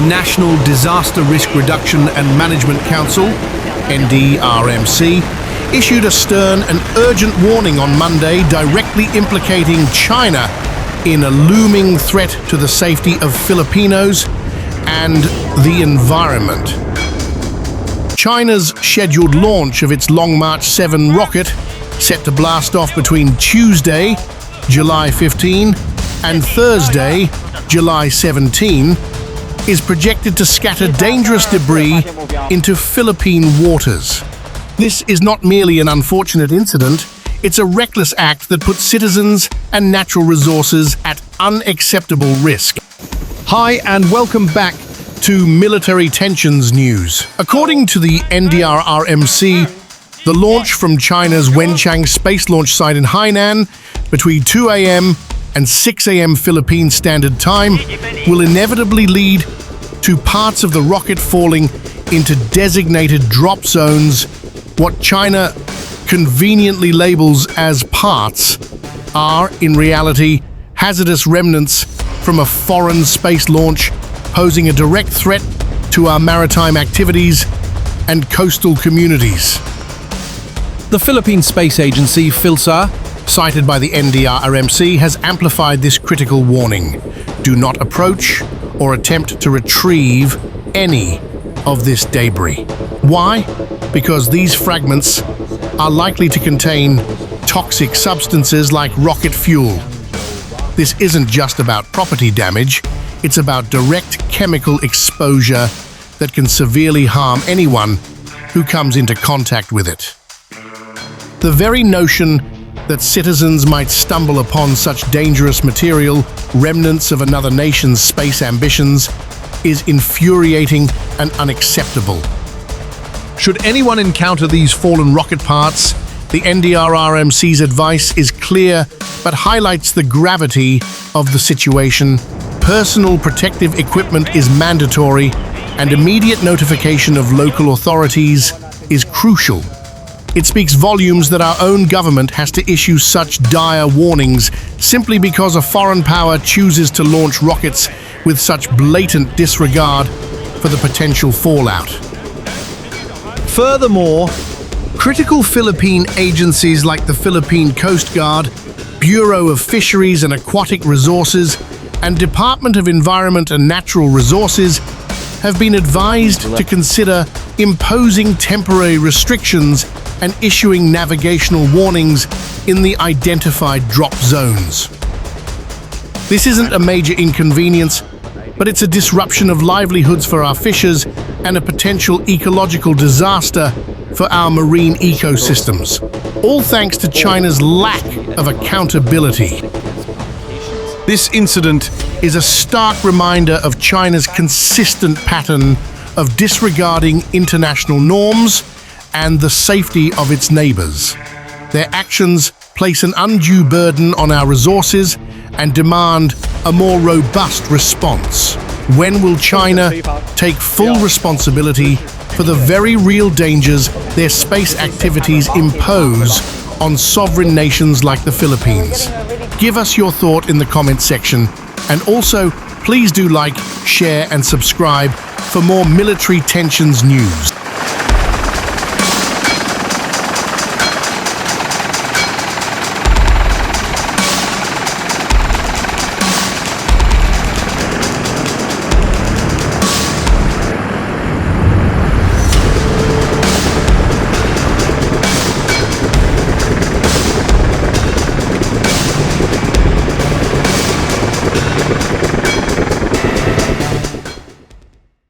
the National Disaster Risk Reduction and Management Council, NDRMC, issued a stern and urgent warning on Monday directly implicating China in a looming threat to the safety of Filipinos and the environment. China's scheduled launch of its Long March 7 rocket, set to blast off between Tuesday, July 15, and Thursday, July 17, is projected to scatter dangerous debris into Philippine waters. This is not merely an unfortunate incident, it's a reckless act that puts citizens and natural resources at unacceptable risk. Hi, and welcome back to Military Tensions News. According to the NDRRMC, the launch from China's Wenchang space launch site in Hainan between 2 a.m. and 6 a.m. Philippine Standard Time will inevitably lead to parts of the rocket falling into designated drop zones. What China conveniently labels as parts are, in reality, hazardous remnants from a foreign space launch, posing a direct threat to our maritime activities and coastal communities. The Philippine Space Agency, PhilSA, cited by the NDRRMC, has amplified this critical warning. Do not approach or attempt to retrieve any of this debris. Why? Because these fragments are likely to contain toxic substances like rocket fuel. This isn't just about property damage, it's about direct chemical exposure that can severely harm anyone who comes into contact with it. The very notion that citizens might stumble upon such dangerous material, remnants of another nation's space ambitions, is infuriating and unacceptable. Should anyone encounter these fallen rocket parts, the NDRRMC's advice is clear but highlights the gravity of the situation. Personal protective equipment is mandatory, and immediate notification of local authorities is crucial. It speaks volumes that our own government has to issue such dire warnings simply because a foreign power chooses to launch rockets with such blatant disregard for the potential fallout. Furthermore, critical Philippine agencies like the Philippine Coast Guard, Bureau of Fisheries and Aquatic Resources, and Department of Environment and Natural Resources have been advised to consider imposing temporary restrictions and issuing navigational warnings in the identified drop zones. This isn't a major inconvenience, but it's a disruption of livelihoods for our fishers and a potential ecological disaster for our marine ecosystems, all thanks to China's lack of accountability. This incident is a stark reminder of China's consistent pattern of disregarding international norms and the safety of its neighbors. Their actions place an undue burden on our resources and demand a more robust response. When will China take full responsibility for the very real dangers their space activities impose on sovereign nations like the Philippines? Give us your thought in the comment section, and also please do like, share and subscribe for more military tensions news.